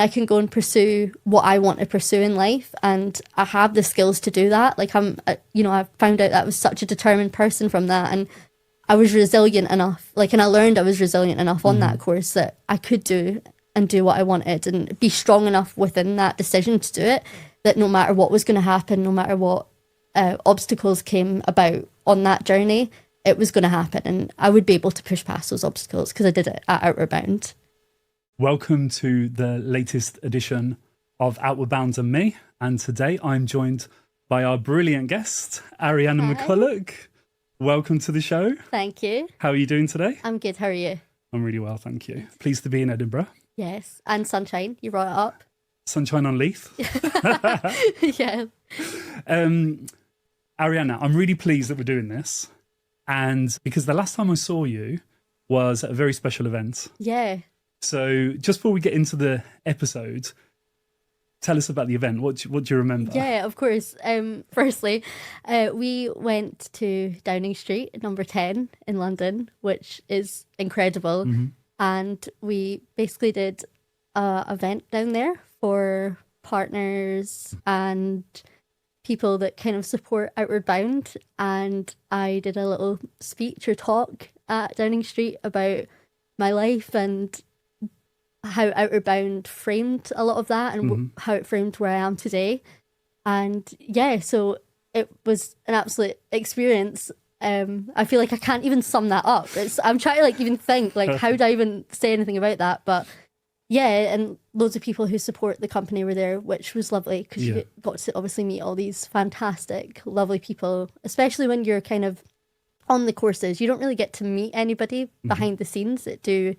I can go and pursue what I want to pursue in life, and I have the skills to do that. Like I found out that I was such a determined person from that, and I was resilient enough, and I learned I was resilient enough on that course that I could do what I wanted and be strong enough within that decision to do it, that no matter what was going to happen, no matter what obstacles came about on that journey, it was going to happen, and I would be able to push past those obstacles because I did it at Outward Bound. Welcome to the latest edition of Outward Bound and Me, and today I'm joined by our brilliant guest, Arianna McCulloch. Welcome to the show. Thank you. How are you doing today? I'm good, how are you? I'm really well, thank you. Pleased to be in Edinburgh. Yes, and sunshine, you brought it up. Sunshine on Leith. Yeah. Arianna, I'm really pleased that we're doing this, and because the last time I saw you was at a very special event. Yeah. So just before we get into the episode, tell us about the event. What do you remember? Yeah, of course. Firstly, we went to Downing Street, number 10 in London, which is incredible. Mm-hmm. And we basically did an event down there for partners and people that kind of support Outward Bound. And I did a little speech or talk at Downing Street about my life and how Outward Bound framed a lot of that and how it framed where I am today. And yeah, so it was an absolute experience. I feel like I can't even sum that up. I'm trying to even think how do I even say anything about that? But yeah, and loads of people who support the company were there, which was lovely because you got to obviously meet all these fantastic, lovely people, especially when you're kind of on the courses. You don't really get to meet anybody behind the scenes that do,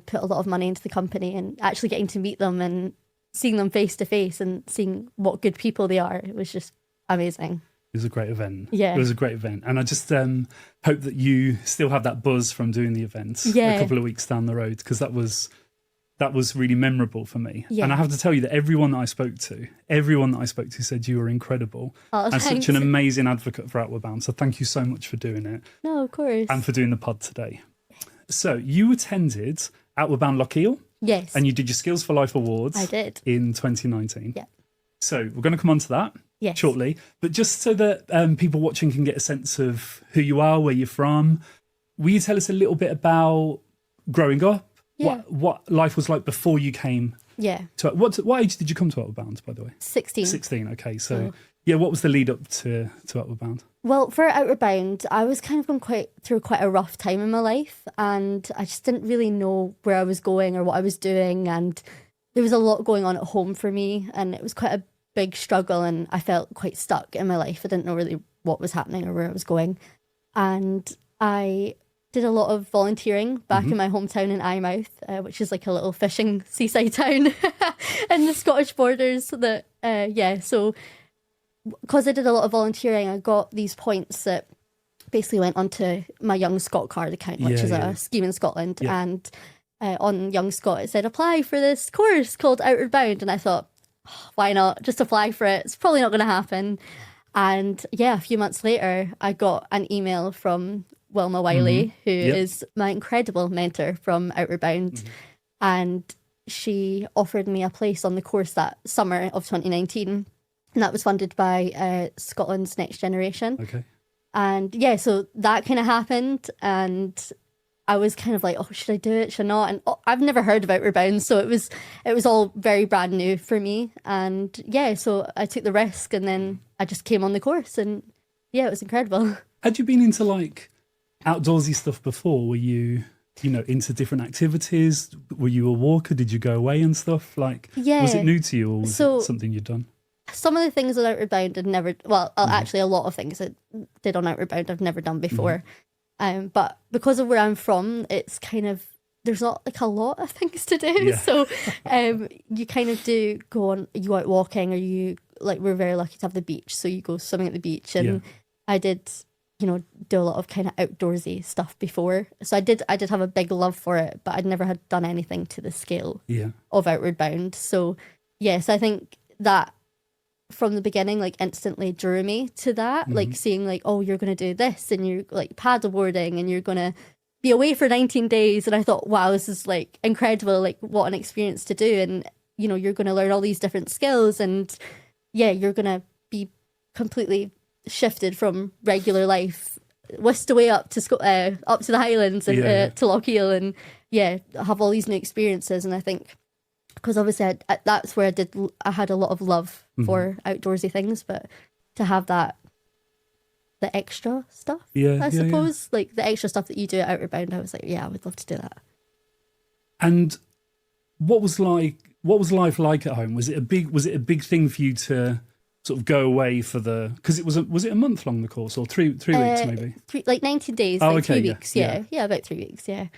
put a lot of money into the company, and actually getting to meet them and seeing them face to face and seeing what good people they are. It was just amazing. It was a great event. Yeah. It was a great event. And I just hope that you still have that buzz from doing the event a couple of weeks down the road, because that was really memorable for me. Yeah. And I have to tell you that everyone that I spoke to said you were incredible and such an amazing advocate for Outward Bound. So thank you so much for doing it. No, of course. And for doing the pod today. So you attended Outward Bound Loch Eil. Yes. And you did your Skills for Life Awards. I did. In 2019. Yeah. So we're going to come on to that shortly. But just so that people watching can get a sense of who you are, where you're from, will you tell us a little bit about growing up? Yeah. What life was like before you came? Yeah. What age did you come to Outward Bound, by the way? 16. 16, okay. So, what was the lead up to Outward Bound? Well, for Outward Bound, I was kind of going through quite a rough time in my life, and I just didn't really know where I was going or what I was doing, and there was a lot going on at home for me, and it was quite a big struggle, and I felt quite stuck in my life. I didn't know really what was happening or where I was going, and I did a lot of volunteering back in my hometown in Eyemouth, which is like a little fishing seaside town in the Scottish borders. So because I did a lot of volunteering, I got these points that basically went onto my Young Scot card account, which is a scheme in Scotland. Yeah. And on Young Scot, it said, apply for this course called Outward Bound. And I thought, why not? Just apply for it. It's probably not going to happen. And yeah, a few months later, I got an email from Wilma Wiley, who is my incredible mentor from Outward Bound. And she offered me a place on the course that summer of 2019. And that was funded by Scotland's Next Generation. Okay. And yeah, so that kind of happened. And I was kind of like, oh, should I do it? Should I not? And I've never heard of Outward Bound. So it was all very brand new for me. And yeah, so I took the risk, and then I just came on the course. And yeah, it was incredible. Had you been into outdoorsy stuff before? Were you into different activities? Were you a walker? Did you go away and stuff? Was it new to you, or was it something you'd done? Some of the things on Outward Bound I'd never, actually a lot of things I did on Outward Bound I've never done before. But because of where I'm from, it's kind of, there's not a lot of things to do. Yeah. So you kind of you go out walking, or we're very lucky to have the beach. So you go swimming at the beach, and I did, do a lot of kind of outdoorsy stuff before. So I did have a big love for it, but I'd never had done anything to the scale of Outward Bound. So yes, I think that from the beginning instantly drew me to that, seeing oh, you're going to do this, and you're paddleboarding, and you're going to be away for 19 days. And I thought, wow, this is incredible, what an experience to do. And you know, you're going to learn all these different skills, and yeah, you're going to be completely shifted from regular life, whisked away up to the Highlands and to Loch Eil, and have all these new experiences. And I think because obviously that's where I had a lot of love for outdoorsy things, but to have the extra stuff, I suppose, like the extra stuff that you do at Outward Bound, I was like, I would love to do that. And what was life like at home? Was it a big thing for you to sort of go away for because was it a month long, the course, or three weeks maybe? Like 19 days, oh, like okay, 3 weeks, about 3 weeks, So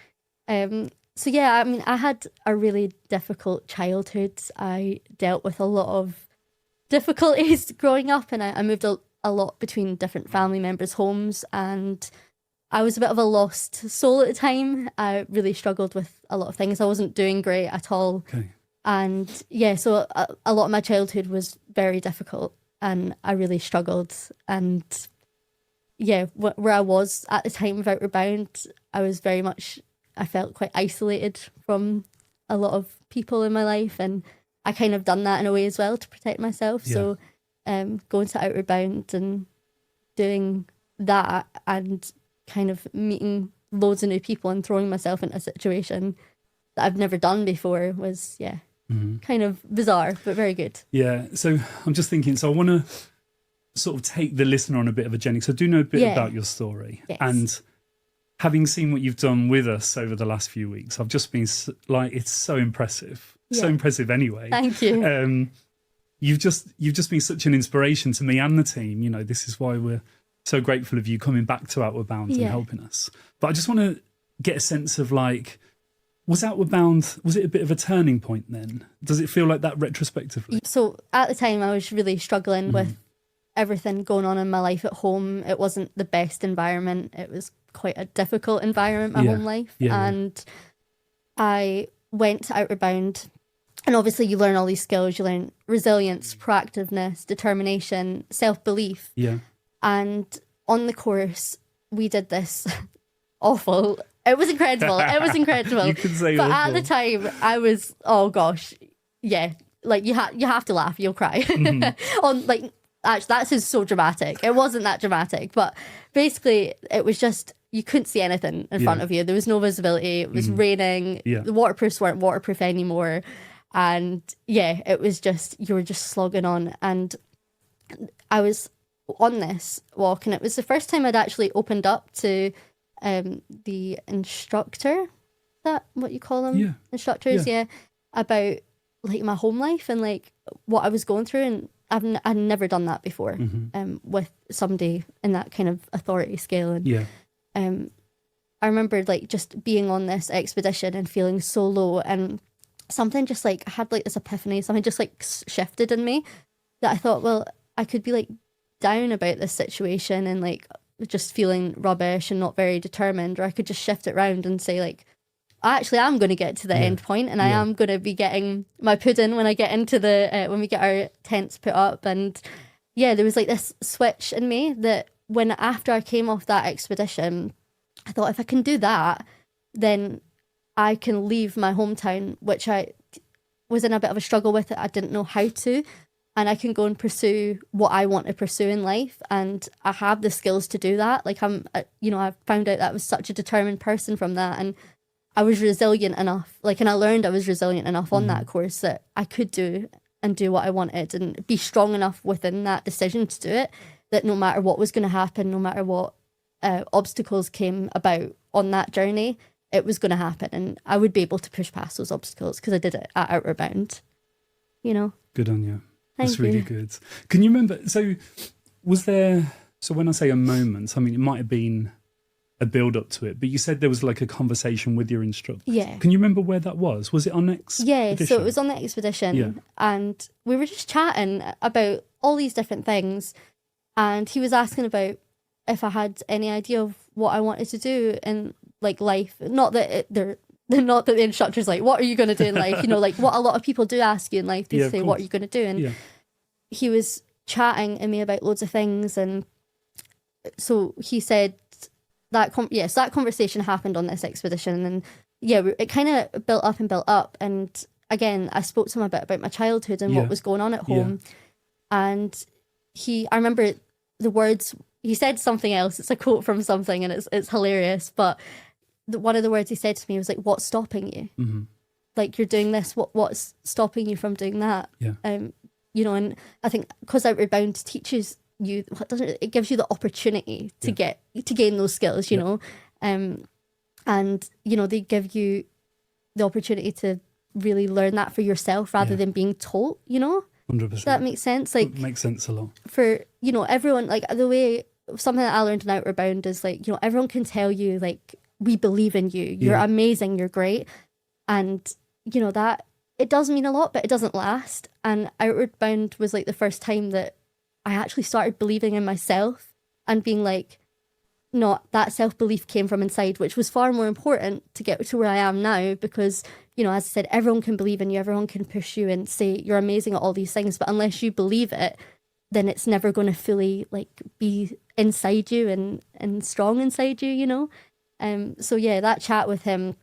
I mean, I had a really difficult childhood. I dealt with a lot of difficulties growing up, and I moved a lot between different family members' homes, and I was a bit of a lost soul at the time. I really struggled with a lot of things. I wasn't doing great at all. Okay. And so a lot of my childhood was very difficult, and I really struggled. And where I was at the time of Outward Bound, I felt quite isolated from a lot of people in my life, and I kind of done that in a way as well to protect myself. Yeah. So going to Outward Bound and doing that and kind of meeting loads of new people and throwing myself into a situation that I've never done before was kind of bizarre, but very good. Yeah, so I'm just thinking, so I want to sort of take the listener on a bit of a journey, because I do know a bit about your story. Yes. And having seen what you've done with us over the last few weeks, I've just been like, it's so impressive. So impressive anyway. Thank you. You've just been such an inspiration to me and the team. You know, this is why we're so grateful of you coming back to Outward Bound and helping us. But I just want to get a sense of, like, was Outward Bound, was it a bit of a turning point then? Does it feel like that retrospectively? So at the time I was really struggling with everything going on in my life at home. It wasn't the best environment. It was quite a difficult environment, my home life. And I went to Outward Bound, and obviously you learn all these skills. You learn resilience, proactiveness, determination, self-belief. Yeah. And on the course, we did this awful. It was incredible. It was incredible. You can say but awful. At the time, I was, oh gosh, like you have to laugh, you'll cry. Actually, that sounds so dramatic. It wasn't that dramatic, but basically, it was just you couldn't see anything in front of you. There was no visibility. It was raining. The waterproofs weren't waterproof anymore, and it was just you were just slogging on. And I was on this walk, and it was the first time I'd actually opened up to the instructor. Is that what you call them? Instructors, about like my home life and like what I was going through, and I'd never done that before with somebody in that kind of authority scale. And I remember like just being on this expedition and feeling so low, and something just like I had like this epiphany, something just like shifted in me that I thought, well, I could be like down about this situation and like just feeling rubbish and not very determined, or I could just shift it around and say like, actually I'm going to get to the end point, and I am going to be getting my pudding when I get into when we get our tents put up. And there was like this switch in me that after I came off that expedition, I thought if I can do that, then I can leave my hometown, which I was in a bit of a struggle with it. I didn't know how to, and I can go and pursue what I want to pursue in life. And I have the skills to do that. Like I found out that I was such a determined person from that. And I was resilient enough, and I learned I was resilient enough on that course that I could do what I wanted and be strong enough within that decision to do it, that no matter what was going to happen, no matter what obstacles came about on that journey, it was going to happen, and I would be able to push past those obstacles because I did it at Outward Bound. Good on you. Thank That's you. really good. Can you remember, so when I say a moment, I mean, it might have been a build up to it, but you said there was like a conversation with your instructor. Yeah. Can you remember where that was? Was it on expedition? Yeah, so it was on the expedition, and we were just chatting about all these different things, and he was asking about if I had any idea of what I wanted to do in like life. Not that not that the instructor's like, what are you going to do in life? Like what a lot of people do ask you in life. They say, what are you going to do? And he was chatting to me about loads of things, and so he said that that conversation happened on this expedition, and it kind of built up, and again, I spoke to him a bit about my childhood and what was going on at home. And I remember the words, he said something else. It's a quote from something and it's hilarious. But one of the words he said to me was like, what's stopping you? Mm-hmm. Like, you're doing this, what's stopping you from doing that? Yeah. You know, and I think because Outward Bound teaches you, it gives you the opportunity to gain those skills, you know. And, you know, they give you the opportunity to really learn that for yourself rather than being taught, you know. 100%. Does that make sense? Like, it makes sense a lot. For, you know, everyone, like the way, something that I learned in Outward Bound is like, you know, everyone can tell you like, we believe in you, you're amazing, you're great. And, you know, that, it does mean a lot, but it doesn't last. And Outward Bound was like the first time that I actually started believing in myself and being like, no, that self-belief came from inside, which was far more important to get to where I am now because, you know, as I said, everyone can believe in you, everyone can push you and say you're amazing at all these things, but unless you believe it, then it's never going to fully like be inside you and strong inside you, you know? So yeah, that chat with him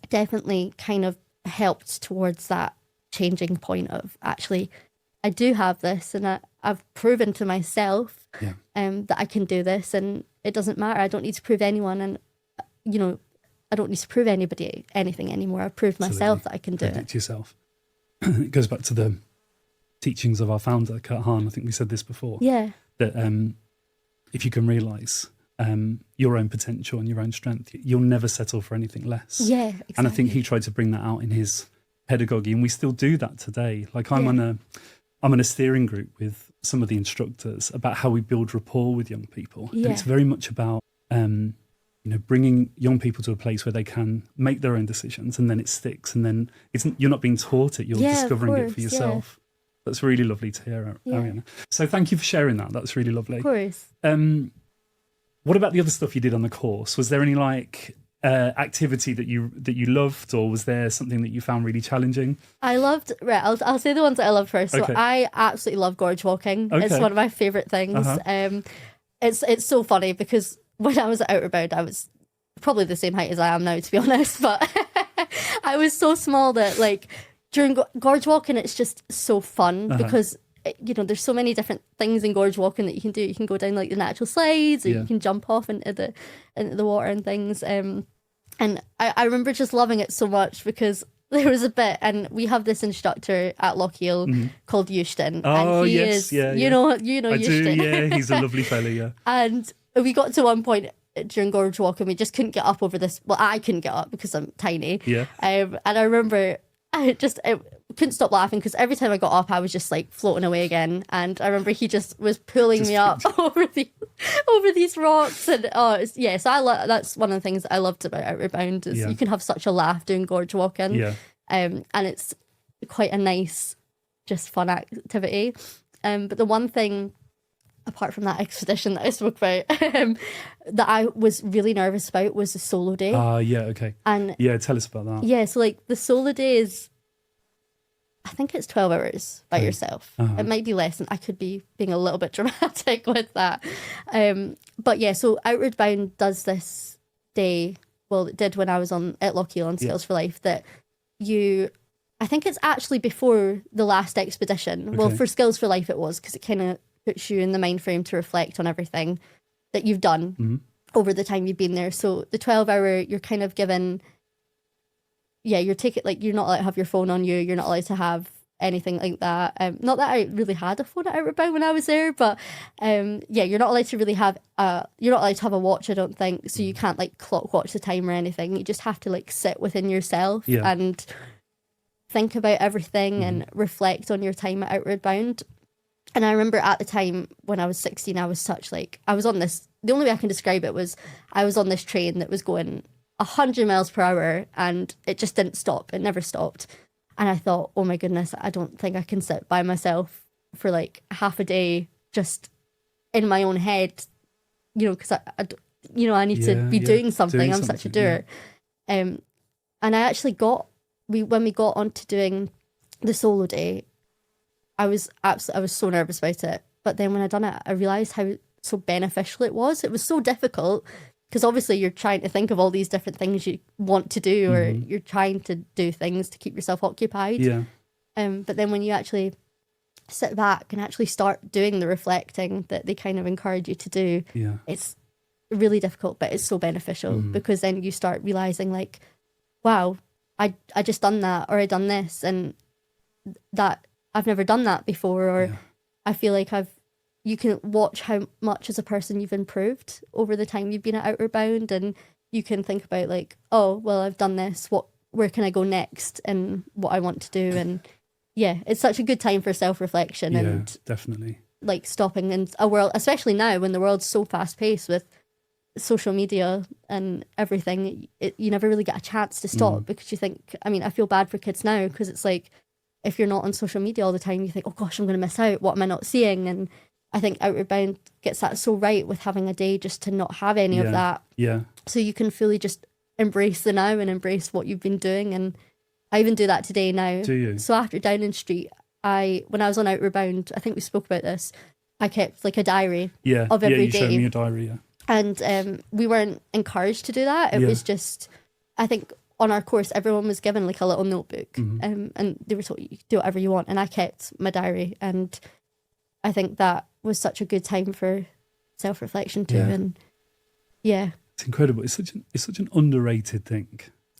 definitely kind of helped towards that changing point of actually, I do have this and I've proven to myself that I can do this and it doesn't matter. I don't need to prove anyone and, you know, I don't need to prove anybody anything anymore. I've proved myself that I can do it. To yourself. It goes back to the teachings of our founder, Kurt Hahn. I think we said this before. Yeah. That if you can realise your own potential and your own strength, you'll never settle for anything less. Yeah, exactly. And I think he tried to bring that out in his pedagogy, and we still do that today. Like I'm on a steering group with some of the instructors about how we build rapport with young people. And it's very much about, you know, bringing young people to a place where they can make their own decisions and then it sticks and then you're not being taught it, you're discovering it for yourself. That's really lovely to hear, Arianna. So thank you for sharing that. That's really lovely. Of course. What about the other stuff you did on the course? Was there any like activity that you loved, or was there something that you found really challenging? I loved, I'll say the ones that I loved first. So I absolutely love gorge walking. It's one of my favourite things. It's so funny because when I was at Outward Bound, I was probably the same height as I am now, to be honest, but I was so small that like during gorge walking, it's just so fun because you know, there's so many different things in gorge walking that you can do. You can go down like the natural slides, or you can jump off into the water and things. And I remember just loving it so much because there was a bit, and we have this instructor at Loch Eil called Euston. Oh, and he yes, is, you know Euston. Do, yeah, he's a lovely fella, yeah. And we got to one point during gorge walking, we just couldn't get up over this. Well, I couldn't get up because I'm tiny. Yeah. And I remember I couldn't stop laughing because every time I got up, I was just like floating away again. And I remember he just was pulling me up over these rocks. And so that's one of the things that I loved about Outward Bound is you can have such a laugh doing gorge walking. Yeah. And it's quite a nice, just fun activity. But the one thing, apart from that expedition that I spoke about, that I was really nervous about was the solo day. Okay. And tell us about that. Yeah, so like the solo day is, I think it's 12 hours by yourself. It might be less, and I could be being a little bit dramatic with that. But yeah, so Outward Bound does this day, well, it did when I was at Loch Eil on Skills for Life, that I think it's actually before the last expedition. Okay. Well, for Skills for Life it was, because it kind of puts you in the mind frame to reflect on everything that you've done over the time you've been there. So the 12-hour, you're kind of given, you're you're not allowed to have your phone on you. You're not allowed to have anything like that. Not that I really had a phone at Outward Bound when I was there, but you're not allowed to really have you're not allowed to have a watch, I don't think. So you can't like clock watch the time or anything. You just have to like sit within yourself and think about everything and reflect on your time at Outward Bound. And I remember at the time when I was 16, I was I was on this, the only way I can describe it was I was on this train that was going 100 miles per hour and it just didn't stop. It never stopped. And I thought, oh my goodness, I don't think I can sit by myself for like half a day just in my own head, because I need to be doing something. I'm such a doer. And I actually when we got onto doing the solo day, I was so nervous about it. But then when I done it, I realised how so beneficial it was. It was so difficult because obviously you're trying to think of all these different things you want to do, or you're trying to do things to keep yourself occupied. Yeah. But then when you actually sit back and actually start doing the reflecting that they kind of encourage you to do, it's really difficult, but it's so beneficial, because then you start realizing like, wow, I just done that, or I done this, and that I've never done that before, or I feel like you can watch how much as a person you've improved over the time you've been at Outward Bound, and you can think about like, oh, well, I've done this, where can I go next, and what I want to do. And it's such a good time for self-reflection, and definitely like stopping in a world, especially now when the world's so fast-paced with social media and everything, you never really get a chance to stop, because you think, I mean, I feel bad for kids now, because it's like, if you're not on social media all the time, you think, oh gosh, I'm going to miss out. What am I not seeing? And I think Outward Bound gets that so right, with having a day just to not have any of that. Yeah. So you can fully just embrace the now and embrace what you've been doing. And I even do that today now. Do you? So after Downing Street, when I was on Outward Bound, I think we spoke about this, I kept like a diary of every day. Yeah, you showed me a diary, And we weren't encouraged to do that. It was just, I think on our course, everyone was given like a little notebook, and they were told you can do whatever you want. And I kept my diary, and I think that was such a good time for self-reflection too. And it's incredible. It's such an underrated thing.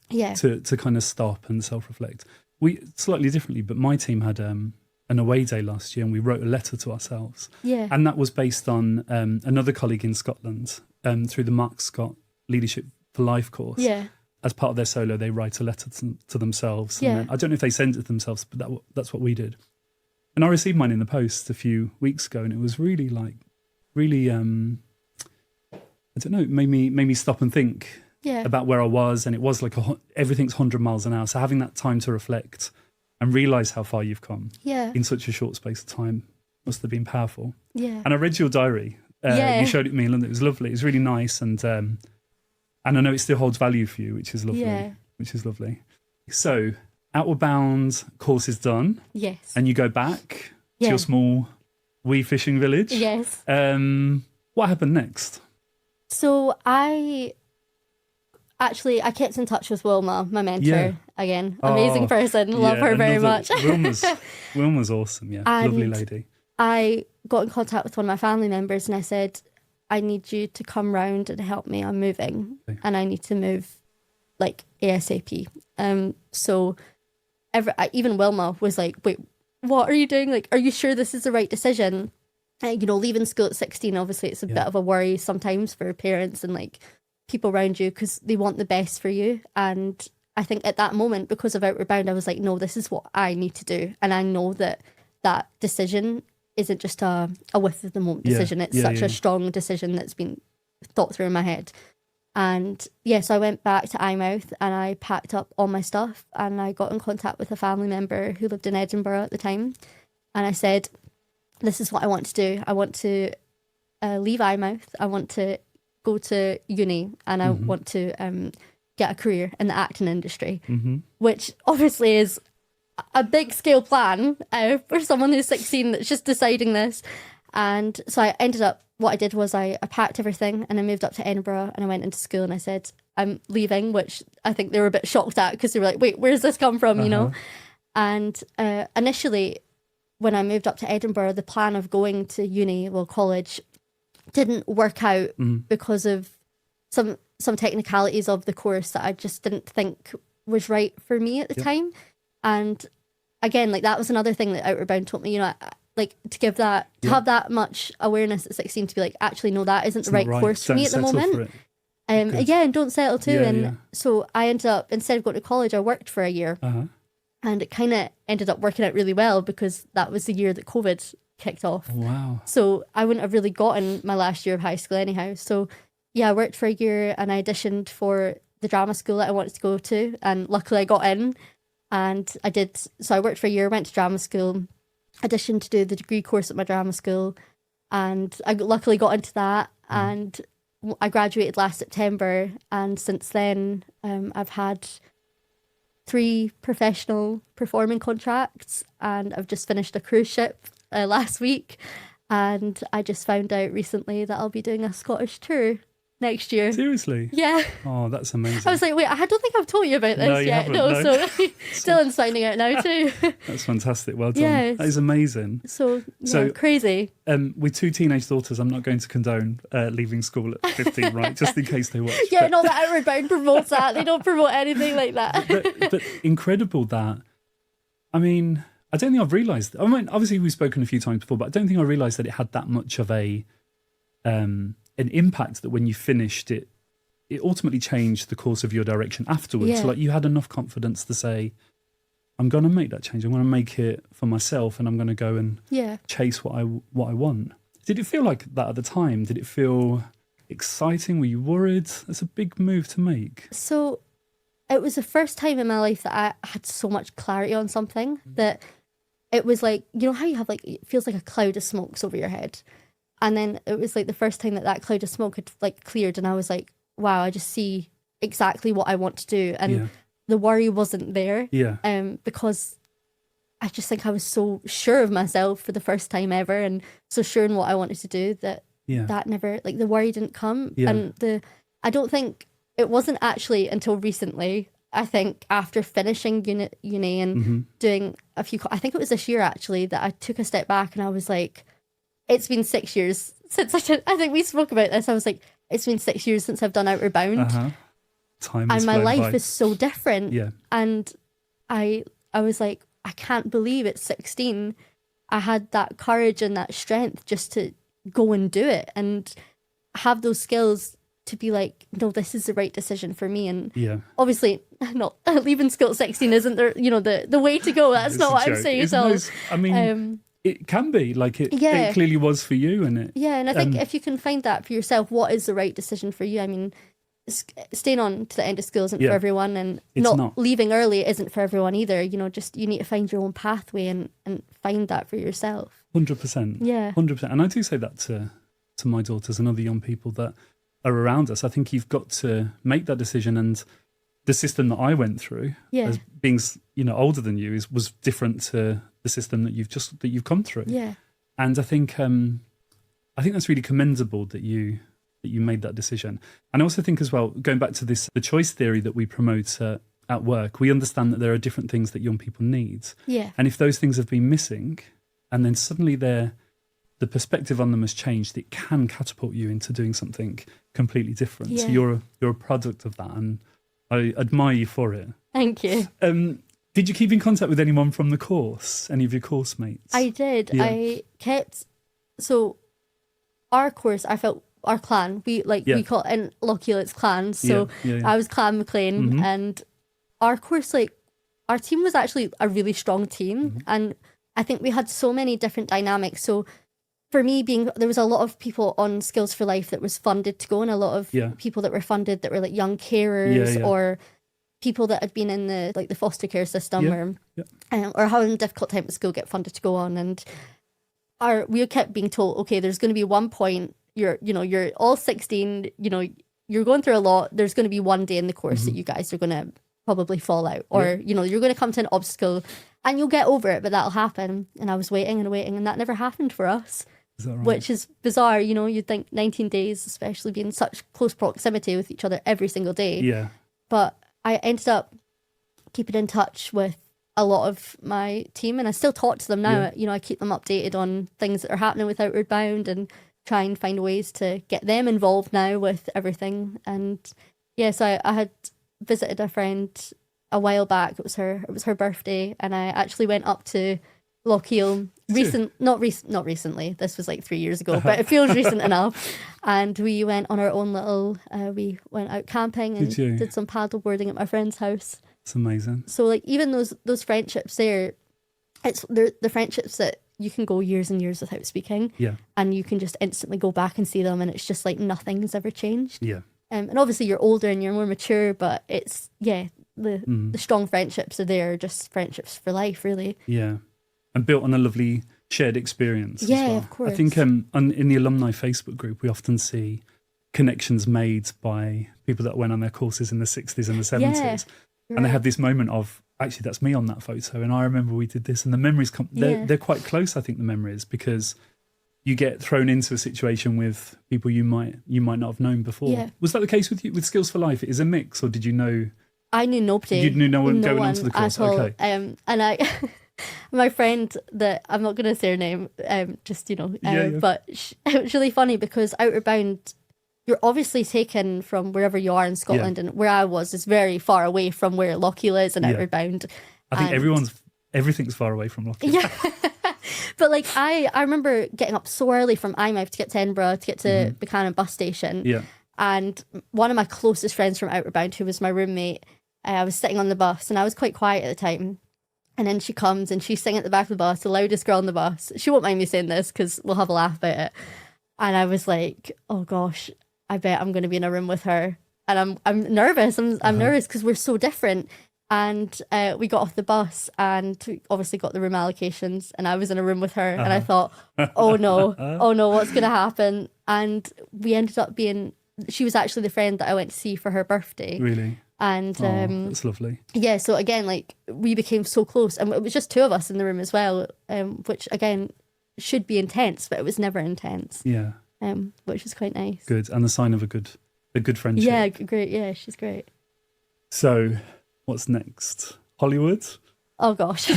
Yeah. To kind of stop and self-reflect. We slightly differently, but my team had an away day last year, and we wrote a letter to ourselves. Yeah. And that was based on another colleague in Scotland, through the Mark Scott Leadership for Life course. Yeah. As part of their solo, they write a letter to themselves. Yeah. And then, I don't know if they sent it to themselves, but that's what we did. And I received mine in the post a few weeks ago, and it was really I don't know, it made me stop and think about where I was. And it was like everything's 100 miles an hour. So having that time to reflect and realise how far you've come in such a short space of time must have been powerful. Yeah. And I read your diary. You showed it to me in London. It was lovely. It was really nice. And I know it still holds value for you, which is lovely. Yeah. Which is lovely. So, Outward Bound course is done. Yes. And you go back to your small wee fishing village. Yes. What happened next? So I kept in touch with Wilma, my mentor, again. Amazing person. Love her very much. Wilma's awesome, lovely lady. I got in contact with one of my family members, and I said, I need you to come round and help me. I'm moving, and I need to move like ASAP. So even Wilma was like, wait, what are you doing? Like, are you sure this is the right decision? Leaving school at 16, obviously it's a bit of a worry sometimes for parents and like people around you, because they want the best for you. And I think at that moment, because of Outward Bound, I was like, no, this is what I need to do. And I know that decision isn't just a whiff of the moment decision. It's such a strong decision that's been thought through in my head. And so I went back to Eyemouth, and I packed up all my stuff, and I got in contact with a family member who lived in Edinburgh at the time. And I said, this is what I want to do. I want to leave Eyemouth. I want to go to uni, and I want to get a career in the acting industry, which obviously is a big scale plan for someone who's 16 that's just deciding this. And so I ended up, what I did was I packed everything, and I moved up to Edinburgh, and I went into school, and I said, I'm leaving, which I think they were a bit shocked at, because they were like, wait, where's this come from, you know? And initially, when I moved up to Edinburgh, the plan of going to college, didn't work out because of some technicalities of the course that I just didn't think was right for me at the time. And again, like that was another thing that Outward Bound taught me, like to have that much awareness at 16 to be like, actually, no, that isn't the right course for me at the moment. And don't settle too. So I ended up, instead of going to college, I worked for a year. And it kind of ended up working out really well, because that was the year that COVID kicked off. Wow. So I wouldn't have really gotten my last year of high school anyhow. So I worked for a year, and I auditioned for the drama school that I wanted to go to, and luckily I got in. And I did, so I worked for a year, went to drama school, auditioned to do the degree course at my drama school, and I luckily got into that, and I graduated last September, and since then I've had 3 professional performing contracts, and I've just finished a cruise ship last week, and I just found out recently that I'll be doing a Scottish tour next year. Seriously? Yeah. Oh, that's amazing. I was like, wait, I don't think I've told you about this yet. No, so Dylan's finding out now too. That's fantastic. Well done. Yeah, that is amazing. So crazy. With 2 teenage daughters, I'm not going to condone leaving school at 15, right? Just in case they watch. Yeah, no, that Outward Bound promotes that. They don't promote anything like that. But incredible that. I mean, I don't think I've realised. I mean, obviously we've spoken a few times before, but I don't think I realised that it had that much of an impact, that when you finished it, it ultimately changed the course of your direction afterwards. Yeah. So, like, you had enough confidence to say, I'm going to make that change. I'm going to make it for myself, and I'm going to go and chase what I want. Did it feel like that at the time? Did it feel exciting? Were you worried? That's a big move to make. So it was the first time in my life that I had so much clarity on something, that it was like, you know how you have like, it feels like a cloud of smoke's over your head. And then it was like the first time that cloud of smoke had like cleared, and I was like, wow, I just see exactly what I want to do. And the worry wasn't there. Yeah. Because I just think I was so sure of myself for the first time ever, and so sure in what I wanted to do, that that never, like, the worry didn't come. Yeah. And I don't think it wasn't actually until recently, I think after finishing uni and doing a few, I think it was this year actually, that I took a step back and I was like, it's been 6 years since I think we spoke about this. I was like, it's been 6 years since I've done Outward Bound. Time and my life by. is so different. Yeah. And I was like, I can't believe at 16 I had that courage and that strength just to go and do it and have those skills to be like, no, this is the right decision for me. And obviously, not leaving school at 16 isn't the way to go. That's not what I'm saying at all. I mean, it can be like it clearly was for you, and it. Yeah, and I think if you can find that for yourself, what is the right decision for you? I mean, staying on to the end of school isn't for everyone, and not leaving early isn't for everyone either. You know, just you need to find your own pathway and find that for yourself. 100%. Yeah. 100%. And I do say that to my daughters and other young people that are around us. I think you've got to make that decision, and the system that I went through as being, older than you was different to the system that you've come through. Yeah. And I think that's really commendable that you made that decision. And I also think as well, going back to the choice theory that we promote at work, we understand that there are different things that young people need. Yeah. And if those things have been missing, and then suddenly the perspective on them has changed, it can catapult you into doing something completely different. Yeah. So you're a product of that, and I admire you for it. Thank you. Did you keep in contact with anyone from the course? Any of your course mates? I did. Yeah. I kept, so our course, I felt, our clan, we call it in Loch Eil, it's clans. So I was Clan McLean, and our course, like, our team was actually a really strong team, and I think we had so many different dynamics. So for me, there was a lot of people on Skills for Life that was funded to go, and a lot of people that were funded that were like young carers or people that had been in the foster care system or having a difficult time at school get funded to go on. And we kept being told, okay, there's going to be one point, you're all 16, you're going through a lot. There's going to be one day in the course that you guys are going to probably fall out, or you're going to come to an obstacle and you'll get over it, but that'll happen. And I was waiting and waiting, and that never happened for us. Is that right? Which is bizarre. You'd think 19 days, especially being in such close proximity with each other every single day. Yeah. But I ended up keeping in touch with a lot of my team, and I still talk to them now. I keep them updated on things that are happening with Outward Bound and try and find ways to get them involved now with everything. And so I had visited a friend a while back. It was her birthday, and I actually went up to Loch Eil not recently. This was like 3 years ago, but it feels recent enough. And we went on our own little. We went out camping and did some paddle boarding at my friend's house. It's amazing. So like even those friendships they're the friendships that you can go years and years without speaking. Yeah. And you can just instantly go back and see them, and it's just like nothing has ever changed. Yeah. And obviously you're older and you're more mature, but it's the strong friendships are there, just friendships for life, really. Yeah. And built on a lovely shared experience. Yeah, as well. of course. I think in the alumni Facebook group, we often see connections made by people that went on their courses in the 60s and the 70s. Yeah, and they have this moment of, actually, that's me on that photo. And I remember we did this. And the memories, they're quite close, I think, the memories, because you get thrown into a situation with people you might not have known before. Yeah. Was that the case with you with Skills for Life? Is it a mix, or did you know? I knew nobody. You knew no one going onto the course. At all. Okay. And I, my friend that I'm not going to say her name, just but it was really funny because Outward Bound, you're obviously taken from wherever you are in Scotland, and where I was is very far away from where Loch Eil is and Outward Bound. I think everything's far away from Loch Eil. Yeah. But like I remember getting up so early from Eyemouth to get to Edinburgh to get to Buchanan bus station. Yeah. And one of my closest friends from Outward Bound, who was my roommate, I was sitting on the bus and I was quite quiet at the time. And then she comes and she's singing at the back of the bus, the loudest girl on the bus. She won't mind me saying this because we'll have a laugh about it. And I was like, oh gosh, I bet I'm going to be in a room with her. And I'm nervous. I'm nervous because we're so different. And we got off the bus and we obviously got the room allocations, and I was in a room with her and I thought, oh no, what's going to happen? And we ended up she was actually the friend that I went to see for her birthday. Really? And that's lovely. Yeah, so again, like we became so close, and it was just two of us in the room as well, which again should be intense, but it was never intense. Yeah. Which is quite nice. Good. And the sign of a good friendship. Yeah, great. Yeah, she's great. So what's next? Hollywood? Oh gosh.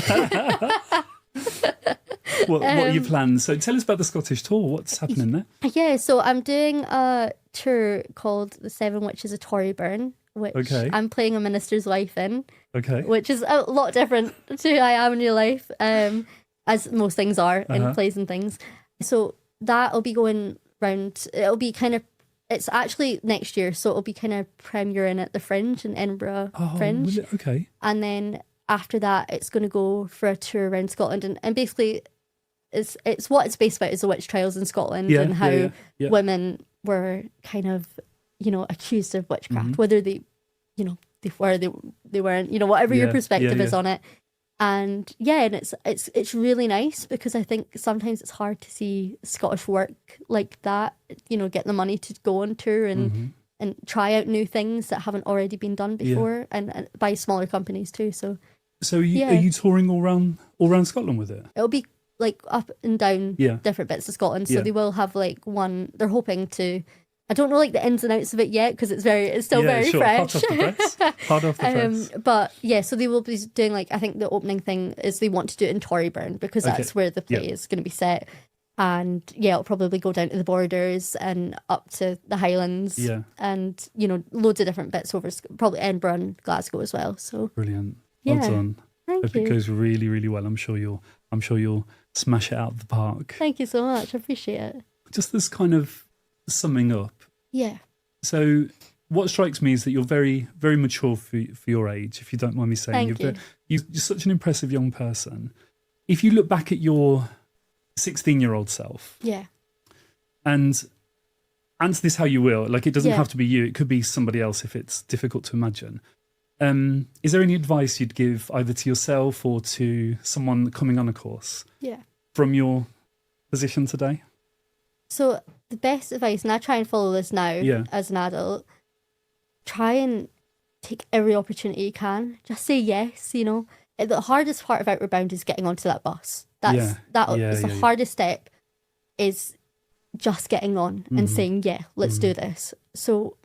What are your plans? So tell us about the Scottish tour. What's happening there? Yeah, so I'm doing a tour called The Seven Witches of Torryburn, which I'm playing a minister's wife in. Okay. Which is a lot different to who I am in real life, as most things are in plays and things. So that'll be going round. It's actually next year, so it'll be kind of premiering at the Fringe in Edinburgh Fringe. Okay. And then after that, it's going to go for a tour around Scotland, and basically, it's what it's based about is the witch trials in Scotland and how women were kind of accused of witchcraft, whether they weren't, whatever your perspective is on it. And and it's really nice because I think sometimes it's hard to see Scottish work like that, get the money to go on tour and try out new things that haven't already been done before, and by smaller companies too. So are you touring all around Scotland with it? It'll be like up and down different bits of Scotland. So they will have like one. They're hoping to. I don't know like the ins and outs of it yet because it's still very fresh. Hot off the press. But yeah, so they will be doing like, I think the opening thing is they want to do it in Torryburn because that's where the play is going to be set. And it'll probably go down to the borders and up to the Highlands. Yeah. And loads of different bits over probably Edinburgh and Glasgow as well. So brilliant. Well done. Thank you. Hope it goes really, really well. I'm sure you'll smash it out of the park. Thank you so much. I appreciate it. Just this kind of summing up. Yeah. So what strikes me is that you're very, very mature for your age, if you don't mind me saying. You're such an impressive young person. If you look back at your 16-year-old self, and answer this how you will, like it doesn't have to be you, it could be somebody else if it's difficult to imagine. Is there any advice you'd give either to yourself or to someone coming on a course from your position today? So the best advice, and I try and follow this now as an adult, try and take every opportunity you can. Just say yes, The hardest part of Outward Bound is getting onto that bus. That's the hardest step is just getting on and saying, let's do this. So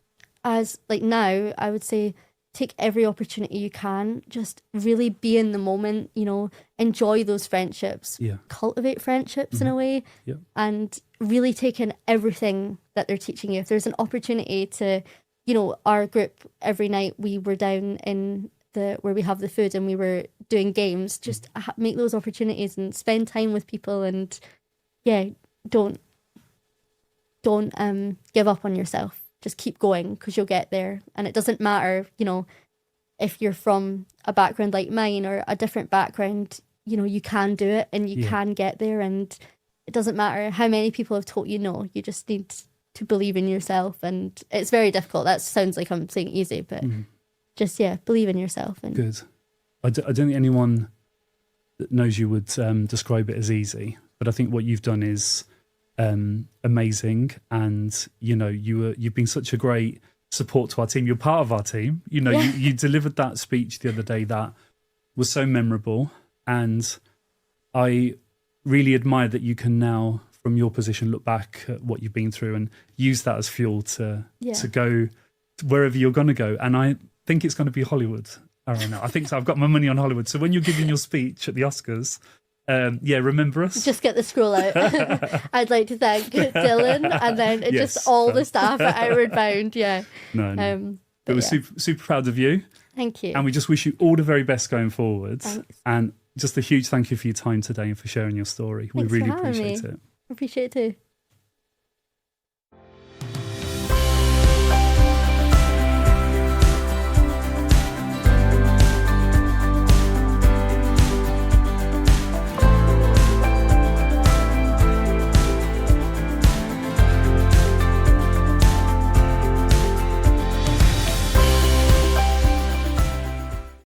as like now, I would say take every opportunity you can. Just really be in the moment, enjoy those friendships, cultivate friendships in a way, and really take in everything that they're teaching you. If there's an opportunity to, our group every night we were down in where we have the food and we were doing games, just make those opportunities and spend time with people, and don't give up on yourself. Just keep going because you'll get there. And it doesn't matter, if you're from a background like mine or a different background, you can do it and you can get there. And it doesn't matter how many people have told you no, you just need to believe in yourself. And it's very difficult. That sounds like I'm saying easy, but just, believe in yourself. And good. I don't think anyone that knows you would describe it as easy, but I think what you've done is amazing, and you've been such a great support to our team. You're part of our team. You delivered that speech the other day that was so memorable, and I really admire that you can now, from your position, look back at what you've been through and use that as fuel to go wherever you're going to go. And I think it's going to be Hollywood. I don't know. I think so. I've got my money on Hollywood. So when you're giving your speech at the Oscars, remember us. Just get the scroll out. I'd like to thank Dylan and then just all the staff at Outward Bound. Yeah. No. But we're super proud of you. Thank you. And we just wish you all the very best going forward. Thanks. And just a huge thank you for your time today and for sharing your story. Thanks we really for having appreciate me. it. I appreciate it too.